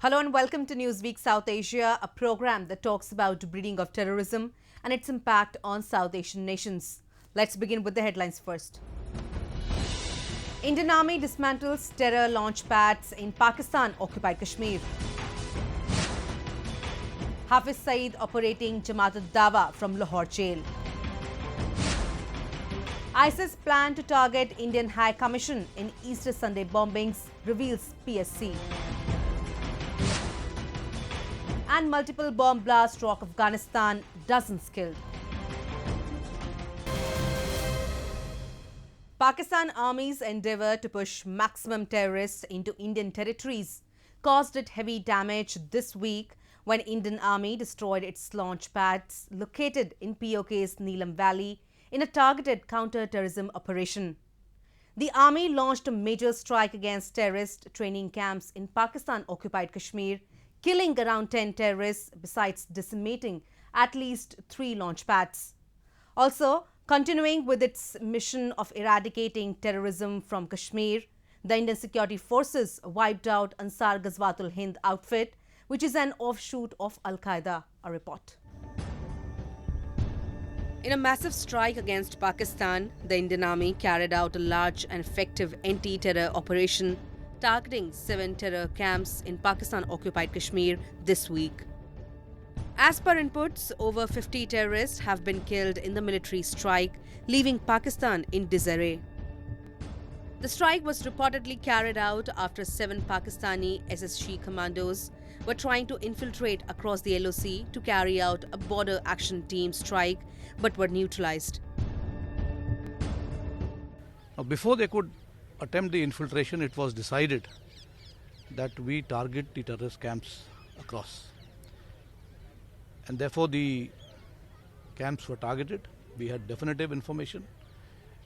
Hello and welcome to Newsweek South Asia, a program that talks about breeding of terrorism and its impact on South Asian nations. Let's begin with the headlines first. Indian Army dismantles terror launch pads in Pakistan-occupied Kashmir. Hafiz Saeed operating Jamaat al-Dawa from Lahore jail. ISIS plan to target Indian High Commission in Easter Sunday bombings, reveals PSC. And multiple bomb blasts rock Afghanistan, dozens killed. Pakistan Army's endeavour to push maximum terrorists into Indian territories caused it heavy damage this week when Indian Army destroyed its launch pads located in POK's Neelam Valley in a targeted counter-terrorism operation. The Army launched a major strike against terrorist training camps in Pakistan-occupied Kashmir, killing around 10 terrorists besides decimating at least 3 launch pads. Also, continuing with its mission of eradicating terrorism from Kashmir, the Indian security forces wiped out Ansar Ghazwatul Hind outfit, which is an offshoot of Al-Qaeda, a report. In a massive strike against Pakistan, the Indian Army carried out a large and effective anti-terror operation targeting 7 terror camps in Pakistan-occupied Kashmir this week. As per inputs, over 50 terrorists have been killed in the military strike, leaving Pakistan in disarray. The strike was reportedly carried out after 7 Pakistani SSG commandos were trying to infiltrate across the LOC to carry out a border action team strike but were neutralized. Now, before they could attempt the infiltration, it was decided that we target the terrorist camps across. And therefore the camps were targeted. We had definitive information.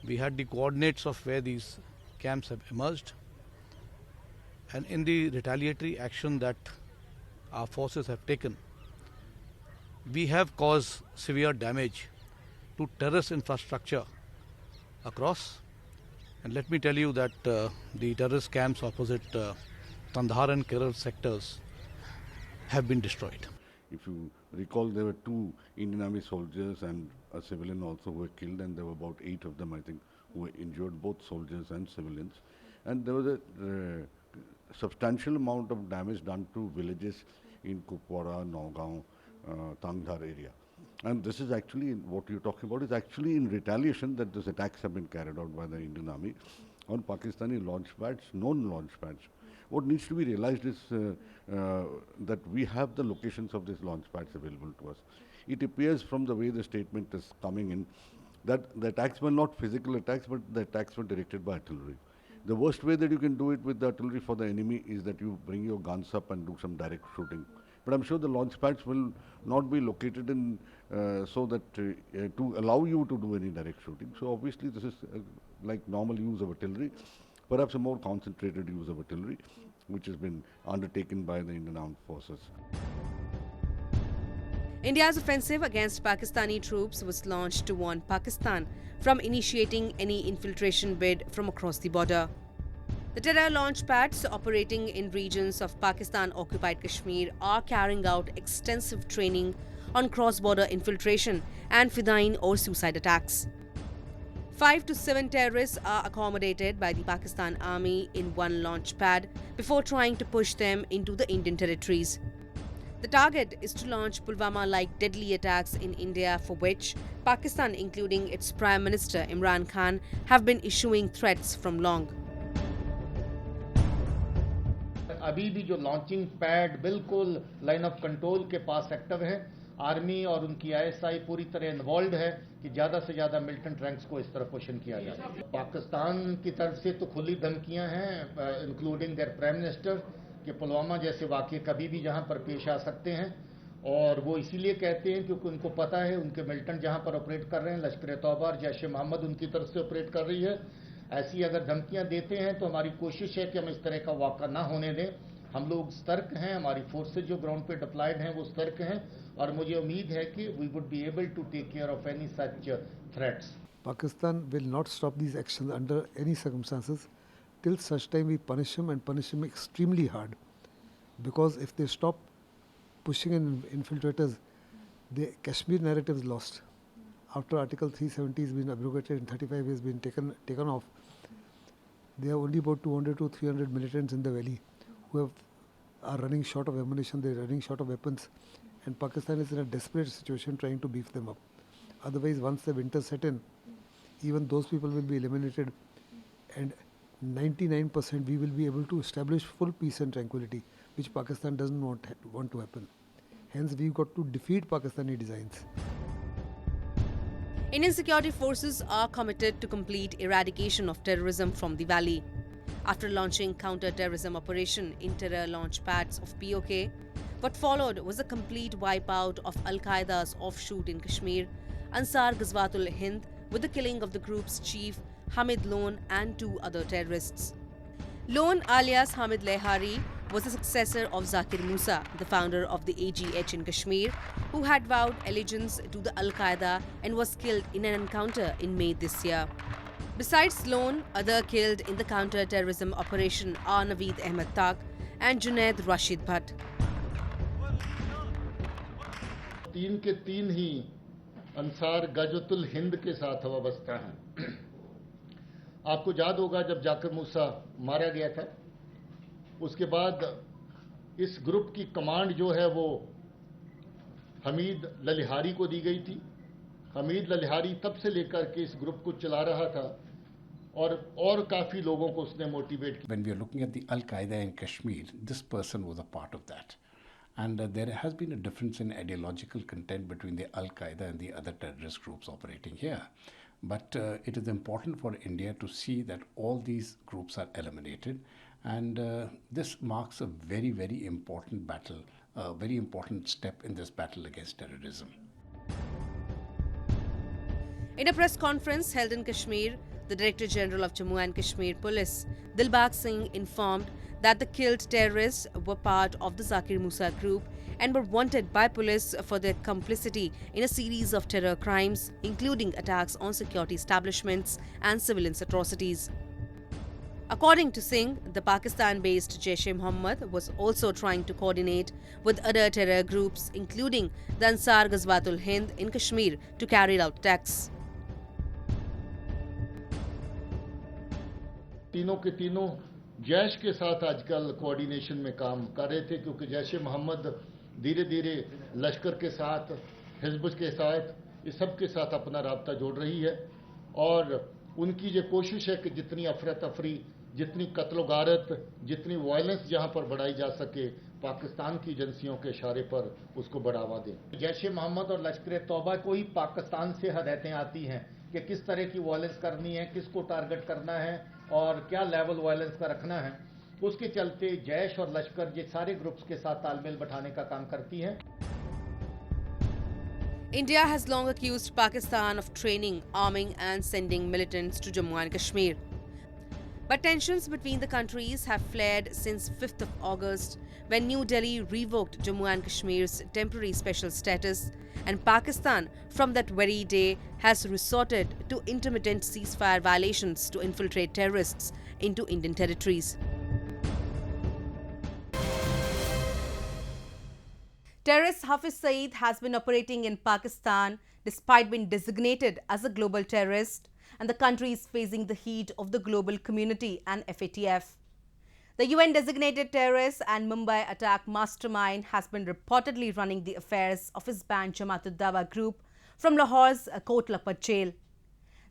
We had the coordinates of where these camps have emerged. And in the retaliatory action that our forces have taken, we have caused severe damage to terrorist infrastructure across. And let me tell you that the terrorist camps opposite Kandahar and Kerala sectors have been destroyed. If you recall, there were 2 Indian Army soldiers and a civilian also who were killed, and there were about 8 of them, I think, who were injured, both soldiers and civilians. And there was a substantial amount of damage done to villages in Kupwara, Naugaon, Tangdhar area. And this is actually, what you're talking about is actually in retaliation that these attacks have been carried out by the Indian Army on Pakistani launch pads, known launch pads. What needs to be realized is that we have the locations of these launch pads available to us. It appears from the way the statement is coming in that the attacks were not physical attacks, but the attacks were directed by artillery. The worst way that you can do it with the artillery for the enemy is that you bring your guns up and do some direct shooting. But I'm sure the launch pads will not be located in so that to allow you to do any direct shooting. So obviously this is like normal use of artillery, perhaps a more concentrated use of artillery, which has been undertaken by the Indian Armed Forces. India's offensive against Pakistani troops was launched to warn Pakistan from initiating any infiltration bid from across the border. The terror launch pads operating in regions of Pakistan-occupied Kashmir are carrying out extensive training on cross-border infiltration and fidain or suicide attacks. 5 to 7 terrorists are accommodated by the Pakistan Army in one launch pad before trying to push them into the Indian territories. The target is to launch Pulwama-like deadly attacks in India, for which Pakistan, including its Prime Minister Imran Khan, have been issuing threats from long. अभी भी जो launching pad बिल्कुल line of control के पास active है, army और उनकी ISI पूरी तरह इन्वॉल्व है कि ज़्यादा से ज़्यादा मिलिटेंट रैंक्स को इस तरह पोषण किया जाए। पाकिस्तान की तरफ से तो खुली धमकियां हैं, इंक्लूडिंग देयर प्राइम मिनिस्टर, कि पुलवामा जैसे वाक़े कभी भी जहां पर पेश आ सकते हैं, और वो इसीलिए कहते हैं क्योंकि उनको पता है उनके मिलिटेंट जहां पर ऑपरेट कर रहे हैं, लश्कर तौबा और जैश मोहम्मद उनकी तरफ से ऑपरेट कर रही है। ऐसी अगर धमकियां देते हैं तो हमारी कोशिश है कि हम इस तरह का वाक़ा ना होने दें। हम लोग सतर्क हैं, हमारी फोर्सेज जो ग्राउंड पे डिप्लॉयड हैं वो सतर्क हैं, और मुझे उम्मीद है कि we would be able to take care of any such threats. Pakistan will not stop these actions under any circumstances till such time we punish him and punish him extremely hard. because if they stop pushing in infiltrators, the Kashmir narrative is lost. After Article 370 has been abrogated and 35 has been taken off, there are only about 200 to 300 militants in the valley who are running short of ammunition, they are running short of weapons, and Pakistan is in a desperate situation trying to beef them up. Otherwise, once the winter set in, even those people will be eliminated, and 99% we will be able to establish full peace and tranquility, which Pakistan doesn't want to happen. Hence, we've got to defeat Pakistani designs. Indian security forces are committed to complete eradication of terrorism from the valley. After launching counter-terrorism operation in terror launch pads of POK, what followed was a complete wipeout of Al-Qaeda's offshoot in Kashmir, Ansar Ghazwatul Hind, with the killing of the group's chief Hamid Lone and 2 other terrorists. Lone alias Hamid Lehari was the successor of Zakir Musa, the founder of the AGH in Kashmir, who had vowed allegiance to the Al-Qaeda and was killed in an encounter in May this year. Besides Lone, other killed in the counter-terrorism operation are Naveed Ahmed Tak and Junaid Rashid Bhatt. तीन के तीन ही अंसार गजवतुल हिंद के साथ वाबस्ता हैं। आपको याद होगा जब जाकिर मूसा मारा गया था, उसके बाद इस ग्रुप की कमांड जो है वो हमीद ललिहारी को दी गई थी। हमीद ललिहारी तब से लेकर के इस ग्रुप को चला रहा था और काफी लोगों को उसने मोटिवेट किया। When we are looking at the Al-Qaeda in Kashmir, this person was a part of that. And there has been a difference in ideological content between the Al-Qaeda and the other terrorist groups operating here. But it is important for India to see that all these groups are eliminated. And this marks a very, very important battle, a very important step in this battle against terrorism. In a press conference held in Kashmir, the Director General of Jammu and Kashmir Police, Dilbag Singh, informed that the killed terrorists were part of the Zakir Musa group and were wanted by police for their complicity in a series of terror crimes, including attacks on security establishments and civilian atrocities. According to Singh, the Pakistan-based Jaish Mohammad was also trying to coordinate with other terror groups, including the Ansar Ghazwatul Hind in Kashmir, to carry out attacks. तीनों के तीनों जैश के साथ आजकल coordination में काम कर रहे थे, क्योंकि जैश मोहम्मद धीरे धीरे लश्कर के साथ, हिजब के साथ, इस सब के साथ अपना राब्ता जोड़ रही है और उनकी ये कोशिश है कि जितनी अफरा तफरी, जितनी कत्ल-गारत, जितनी वायलेंस जहां पर बढ़ाई जा सके, पाकिस्तान की एजेंसियों के इशारे पर उसको बढ़ावा दें। जैश मोहम्मद और लश्कर तौबा को ही पाकिस्तान से हदायतें आती हैं कि किस तरह की वायलेंस करनी है, किसको टारगेट करना है और क्या लेवल वायलेंस का रखना है। उसके चलते जैश और लश्कर ये सारे ग्रुप्स के साथ तालमेल बैठाने का काम करती हैं। India has long accused Pakistan of training, arming and sending militants to Jammu and Kashmir. But tensions between the countries have flared since 5th of August, when New Delhi revoked Jammu and Kashmir's temporary special status, and Pakistan from that very day has resorted to intermittent ceasefire violations to infiltrate terrorists into Indian territories. Terrorist Hafiz Saeed has been operating in Pakistan despite being designated as a global terrorist, and the country is facing the heat of the global community and FATF. The UN-designated terrorist and Mumbai attack mastermind has been reportedly running the affairs of his banned Jamaat-ud-Dawa group from Lahore's Kot Lakhpat jail.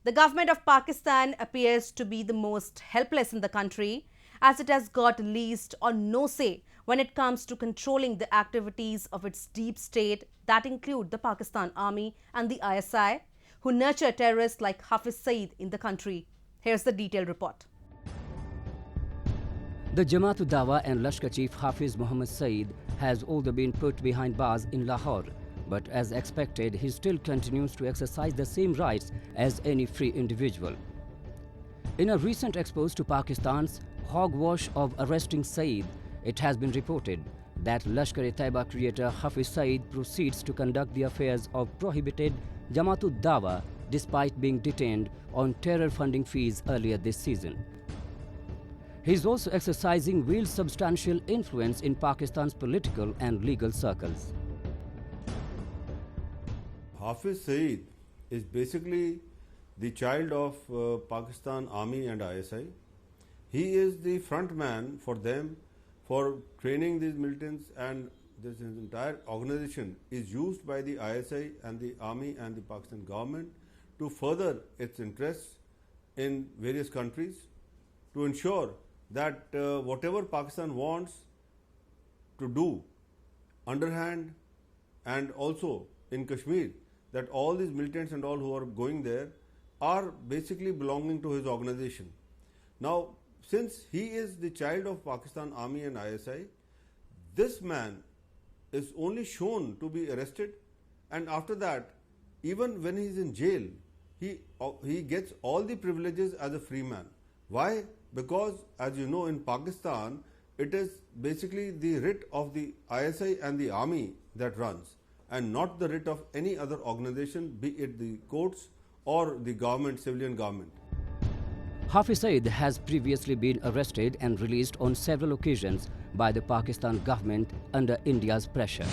The government of Pakistan appears to be the most helpless in the country, as it has got least or no say when it comes to controlling the activities of its deep state that include the Pakistan Army and the ISI, who nurture terrorists like Hafiz Saeed in the country. Here's the detailed report. The Jamaat-ud-Dawa and Lashkar chief Hafiz Mohammad Saeed has although been put behind bars in Lahore, but as expected, he still continues to exercise the same rights as any free individual. In a recent expose to Pakistan's hogwash of arresting Saeed, it has been reported that Lashkar-e-Taiba creator Hafiz Saeed proceeds to conduct the affairs of prohibited Jamaat-ud-Dawa despite being detained on terror funding fees earlier this season. He is also exercising real substantial influence in Pakistan's political and legal circles. Hafiz Saeed is basically the child of Pakistan Army and ISI. He is the front man for them for training these militants, and this entire organization is used by the ISI and the Army and the Pakistan government to further its interests in various countries, to ensure that whatever Pakistan wants to do underhand and also in Kashmir, that all these militants and all who are going there are basically belonging to his organization. Now, since he is the child of Pakistan Army and ISI, this man is only shown to be arrested, and after that, even when he is in jail, he gets all the privileges as a free man. Why? Because, as you know, in Pakistan, it is basically the writ of the ISI and the army that runs, and not the writ of any other organization, be it the courts or the government, civilian government. Hafiz Saeed has previously been arrested and released on several occasions by the Pakistan government under India's pressure.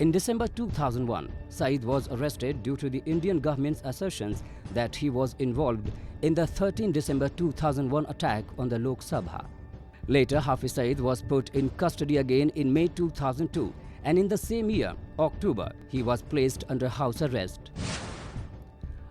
In December 2001, Saeed was arrested due to the Indian government's assertions that he was involved in the 13 December 2001 attack on the Lok Sabha. Later, Hafiz Saeed was put in custody again in May 2002, and in the same year, October, he was placed under house arrest.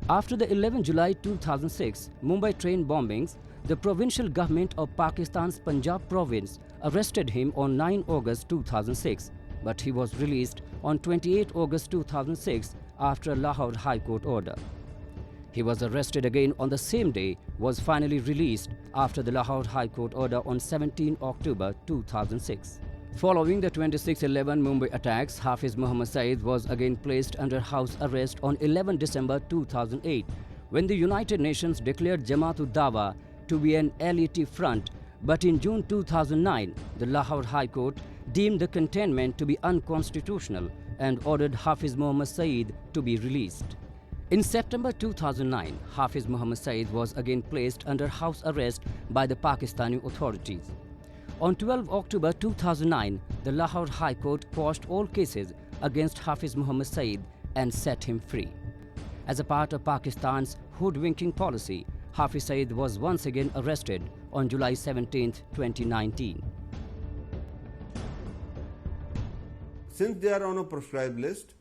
After the 11 July 2006 Mumbai train bombings, the provincial government of Pakistan's Punjab province arrested him on 9 August 2006, but he was released on 28 August 2006 after a Lahore High Court order. He was arrested again on the same day, was finally released after the Lahore High Court order on 17 October 2006. Following the 26/11 Mumbai attacks, Hafiz Mohammad Saeed was again placed under house arrest on 11 December 2008 when the United Nations declared Jamaat-ud-Dawa to be an LET front, but in June 2009, the Lahore High Court deemed the containment to be unconstitutional and ordered Hafiz Mohammad Saeed to be released. In September 2009, Hafiz Mohammad Saeed was again placed under house arrest by the Pakistani authorities. On 12 October 2009, the Lahore High Court quashed all cases against Hafiz Mohammad Saeed and set him free. As a part of Pakistan's hoodwinking policy, Hafiz Saeed was once again arrested on July 17, 2019. Since they are on a proscribed list,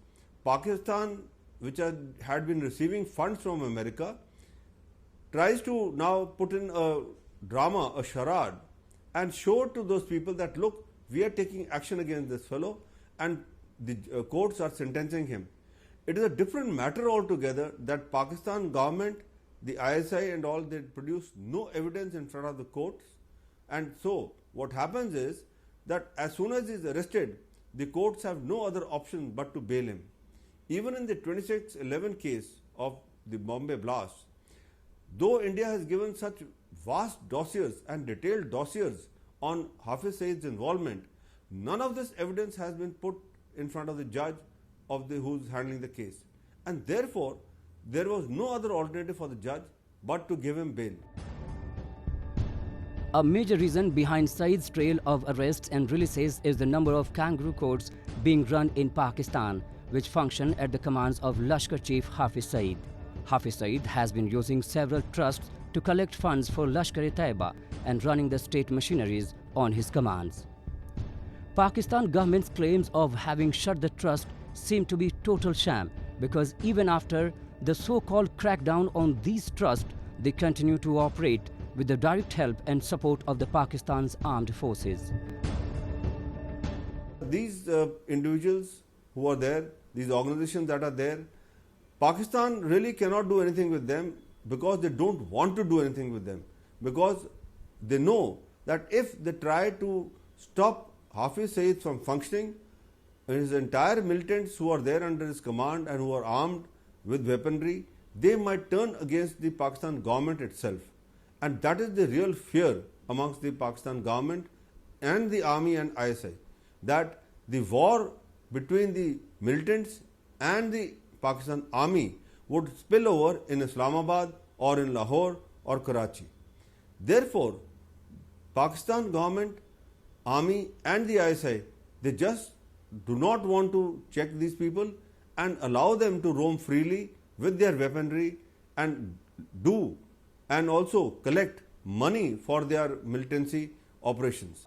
Pakistan, which had been receiving funds from America, tries to now put in a drama, a charade, and show to those people that, look, we are taking action against this fellow and the courts are sentencing him. It is a different matter altogether that Pakistan government, the ISI and all, they produce no evidence in front of the courts, and so what happens is that as soon as he is arrested, the courts have no other option but to bail him. Even in the 26/11 case of the Bombay blast, though India has given such vast dossiers and detailed dossiers on Hafiz Saeed's involvement, none of this evidence has been put in front of the judge of who's handling the case, and therefore there was no other alternative for the judge but to give him bail. A major reason behind Saeed's trail of arrests and releases is the number of kangaroo courts being run in Pakistan, which function at the commands of Lashkar Chief Hafiz Saeed. Hafiz Saeed has been using several trusts to collect funds for Lashkar-e-Taiba and running the state machineries on his commands. Pakistan government's claims of having shut the trust seem to be total sham, because even after the so-called crackdown on these trusts, they continue to operate with the direct help and support of the Pakistan's armed forces. These individuals who are there, these organizations that are there, Pakistan really cannot do anything with them because they don't want to do anything with them, because they know that if they try to stop Hafiz Saeed from functioning, his entire militants who are there under his command and who are armed with weaponry, they might turn against the Pakistan government itself. And that is the real fear amongst the Pakistan government and the army and ISI, that the war between the militants and the Pakistan army would spill over in Islamabad or in Lahore or Karachi. Therefore, Pakistan government, army and the ISI, they just do not want to check these people and allow them to roam freely with their weaponry and also collect money for their militancy operations.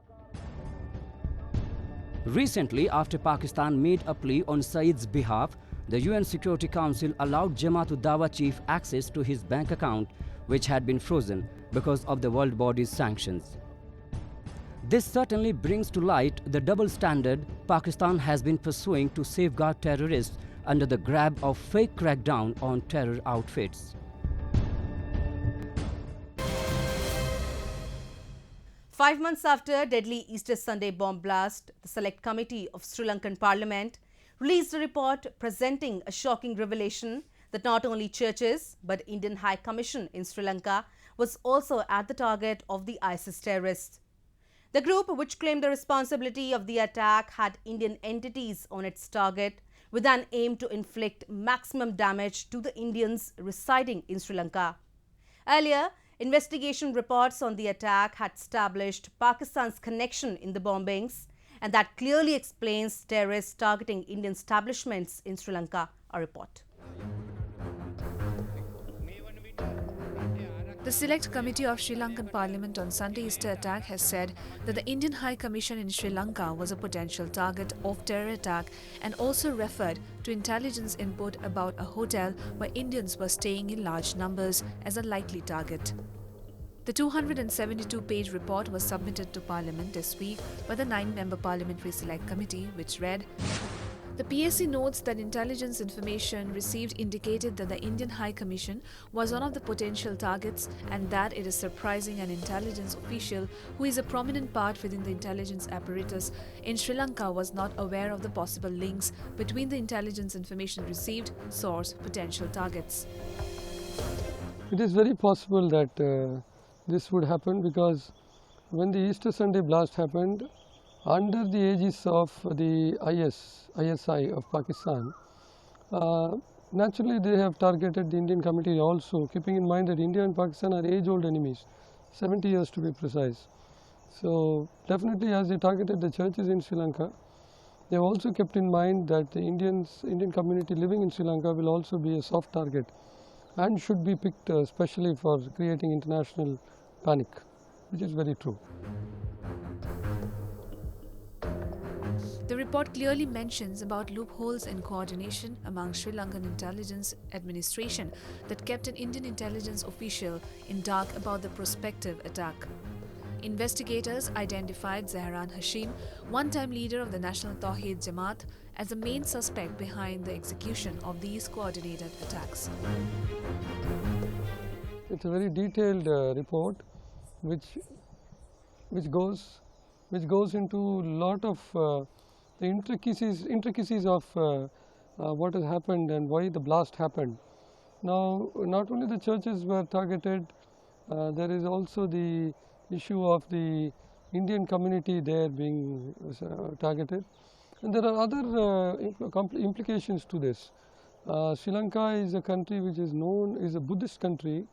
Recently, after Pakistan made a plea on Saeed's behalf, the UN Security Council allowed Jamaat-ud-Dawa chief access to his bank account, which had been frozen because of the world body's sanctions. This certainly brings to light the double standard Pakistan has been pursuing to safeguard terrorists under the grab of fake crackdown on terror outfits. Five months after deadly Easter Sunday bomb blast, the Select Committee of Sri Lankan Parliament released a report presenting a shocking revelation that not only churches but Indian High Commission in Sri Lanka was also at the target of the ISIS terrorists. The group, which claimed the responsibility of the attack, had Indian entities on its target with an aim to inflict maximum damage to the Indians residing in Sri Lanka. Earlier, investigation reports on the attack had established Pakistan's connection in the bombings, and that clearly explains terrorists targeting Indian establishments in Sri Lanka. A report. The Select Committee of Sri Lankan Parliament on Sunday Easter attack has said that the Indian High Commission in Sri Lanka was a potential target of terror attack and also referred to intelligence input about a hotel where Indians were staying in large numbers as a likely target. The 272-page report was submitted to Parliament this week by the 9-member Parliamentary Select Committee, which read, "The PSC notes that intelligence information received indicated that the Indian High Commission was one of the potential targets and that it is surprising an intelligence official who is a prominent part within the intelligence apparatus in Sri Lanka was not aware of the possible links between the intelligence information received, source, potential targets." It is very possible that this would happen because when the Easter Sunday blast happened, under the aegis of the ISI of Pakistan, naturally they have targeted the Indian committee also, keeping in mind that India and Pakistan are age-old enemies, 70 years to be precise. So definitely as they targeted the churches in Sri Lanka, they have also kept in mind that the Indian community living in Sri Lanka will also be a soft target and should be picked especially for creating international panic, which is very true. The report clearly mentions about loopholes in coordination among Sri Lankan intelligence administration that kept an Indian intelligence official in dark about the prospective attack. Investigators identified Zahran Hashim, one-time leader of the National Tawheed Jamaat, as the main suspect behind the execution of these coordinated attacks. It's a very detailed report which goes into a lot of the intricacies of what has happened and why the blast happened. Now, not only the churches were targeted, there is also the issue of the Indian community there being targeted, and there are other implications to this. Sri Lanka is a country which is a Buddhist country,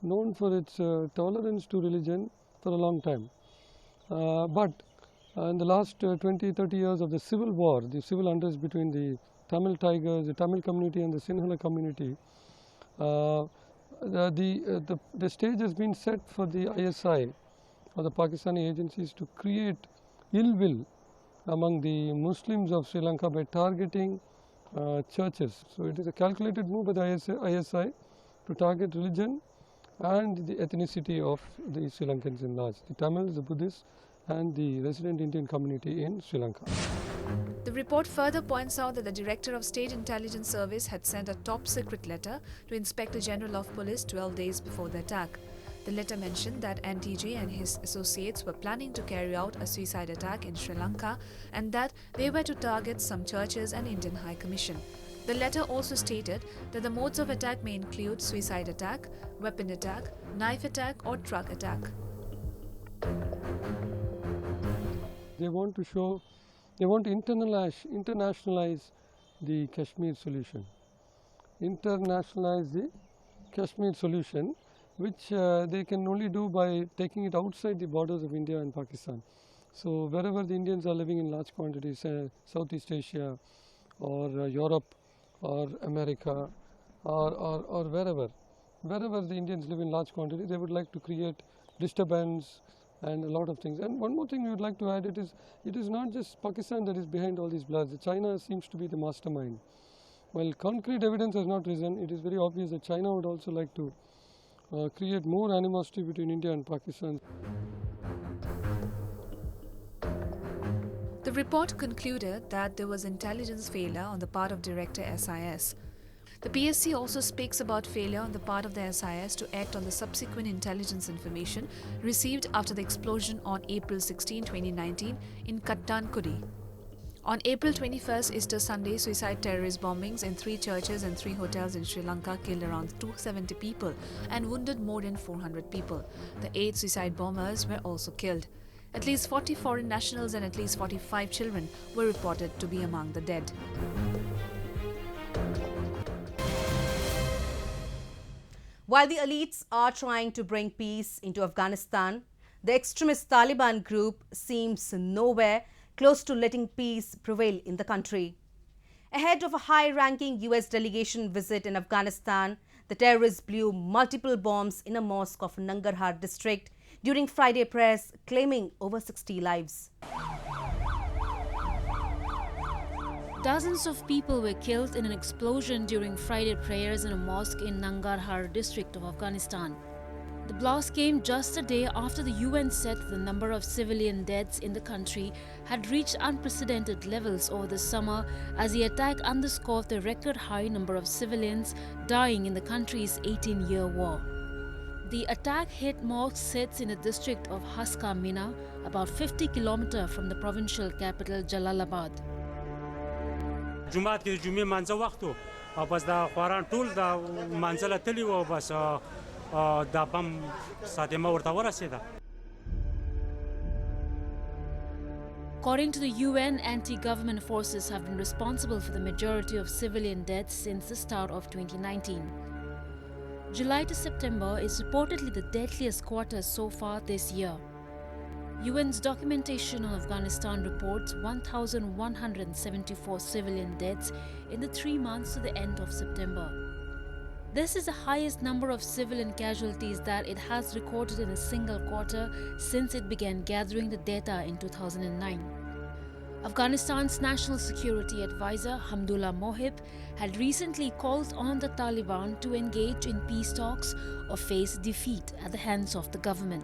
known for its tolerance to religion for a long time. But in the last 20-30 years of the civil war, the civil unrest between the Tamil Tigers, the Tamil community and the Sinhala community, the stage has been set for the ISI or the Pakistani agencies to create ill will among the Muslims of Sri Lanka by targeting churches. So it is a calculated move by the ISI to target religion and the ethnicity of the Sri Lankans in large, the Tamils, the Buddhists and the resident Indian community in Sri Lanka. The report further points out that the Director of State Intelligence Service had sent a top-secret letter to Inspector General of Police 12 days before the attack. The letter mentioned that NTJ and his associates were planning to carry out a suicide attack in Sri Lanka and that they were to target some churches and Indian High Commission. The letter also stated that the modes of attack may include suicide attack, weapon attack, knife attack or truck attack. They want to internationalize the Kashmir solution. which they can only do by taking it outside the borders of India and Pakistan. So wherever the Indians are living in large quantities, Southeast Asia or Europe or America or wherever the Indians live in large quantities, they would like to create disturbance and a lot of things. And one more thing we would like to add, it is not just Pakistan that is behind all these bloods. China seems to be the mastermind. While concrete evidence has not risen, it is very obvious that China would also like to create more animosity between India and Pakistan. The report concluded that there was intelligence failure on the part of Director SIS. The PSC also speaks about failure on the part of the SIS to act on the subsequent intelligence information received after the explosion on April 16, 2019 in Kattankudi. On April 21st, Easter Sunday, suicide terrorist bombings in 3 churches and 3 hotels in Sri Lanka killed around 270 people and wounded more than 400 people. The 8 suicide bombers were also killed. At least 40 foreign nationals and at least 45 children were reported to be among the dead. While the elites are trying to bring peace into Afghanistan, the extremist Taliban group seems nowhere close to letting peace prevail in the country. Ahead of a high-ranking US delegation visit in Afghanistan, the terrorists blew multiple bombs in a mosque of Nangarhar district during Friday prayers, claiming over 60 lives. Dozens of people were killed in an explosion during Friday prayers in a mosque in Nangarhar district of Afghanistan. The blast came just a day after the UN said the number of civilian deaths in the country had reached unprecedented levels over the summer as the attack underscored the record high number of civilians dying in the country's 18-year war. The attack hit mosque sits in the district of Haska Mina, about 50 kilometers from the provincial capital Jalalabad. جمعات کې د جمعې مانځه وخت و او بس دا خواران ټول د مانځه له تلي وو بس دا بم صادمه ورته ورسېده. According to the UN, anti-government forces have been responsible for the majority of civilian deaths since the start of 2019. July to September is reportedly the deadliest quarter so far this year. UN's documentation on Afghanistan reports 1,174 civilian deaths in the 3 months to the end of September. This is the highest number of civilian casualties that it has recorded in a single quarter since it began gathering the data in 2009. Afghanistan's National Security Advisor Hamdullah Mohib had recently called on the Taliban to engage in peace talks or face defeat at the hands of the government.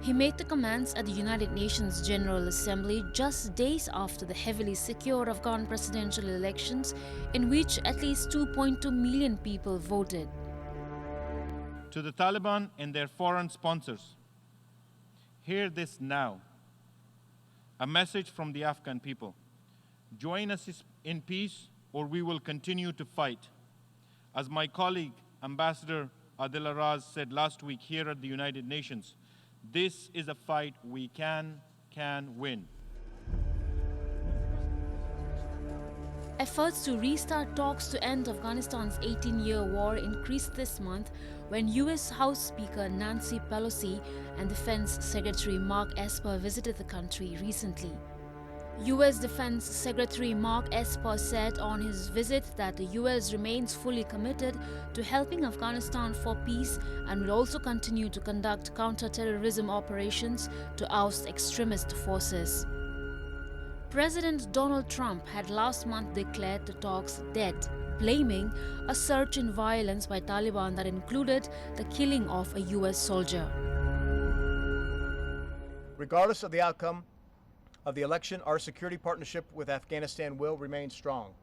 He made the commands at the United Nations General Assembly just days after the heavily secure Afghan presidential elections in which at least 2.2 million people voted. To the Taliban and their foreign sponsors, hear this now. A message from the Afghan people. Join us in peace or we will continue to fight. As my colleague, Ambassador Adil Araz said last week here at the United Nations, this is a fight we can win. Efforts to restart talks to end Afghanistan's 18-year war increased this month when US House Speaker Nancy Pelosi and Defense Secretary Mark Esper visited the country recently. US Defense Secretary Mark Esper said on his visit that the US remains fully committed to helping Afghanistan for peace and will also continue to conduct counter-terrorism operations to oust extremist forces. President Donald Trump had last month declared the talks dead, blaming a surge in violence by Taliban that included the killing of a US soldier. Regardless of the outcome of the election, our security partnership with Afghanistan will remain strong.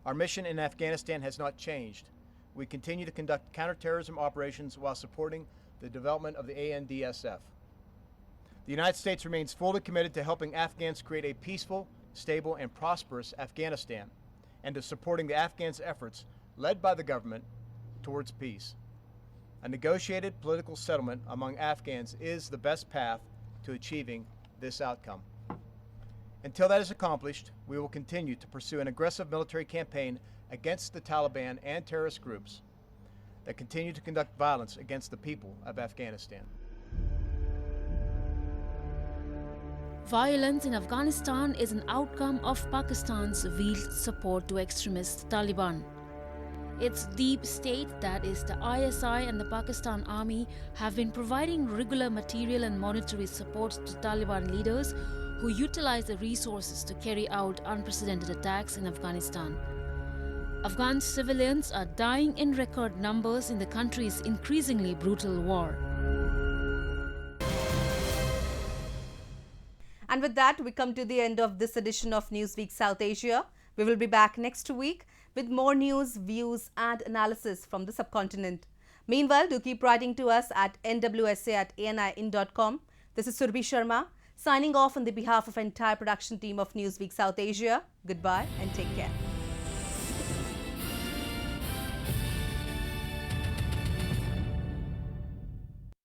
Our mission in Afghanistan has not changed. We continue to conduct counterterrorism operations while supporting the development of the NWSA. The United States remains fully committed to helping Afghans create a peaceful, stable, and prosperous Afghanistan, and to supporting the Afghans' efforts, led by the government, towards peace. A negotiated political settlement among Afghans is the best path to achieving this outcome. Until that is accomplished, we will continue to pursue an aggressive military campaign against the Taliban and terrorist groups. that continue to conduct violence against the people of Afghanistan. Violence in Afghanistan is an outcome of Pakistan's veiled support to extremist Taliban. Its deep state, that is the ISI and the Pakistan Army, have been providing regular material and monetary support to Taliban leaders who utilize the resources to carry out unprecedented attacks in Afghanistan. Afghan civilians are dying in record numbers in the country's increasingly brutal war. And with that, we come to the end of this edition of Newsweek South Asia. We will be back next week with more news, views and analysis from the subcontinent. Meanwhile, do keep writing to us at nwsa@anin.com. This is Surbhi Sharma, signing off on the behalf of the entire production team of Newsweek South Asia. Goodbye and take care.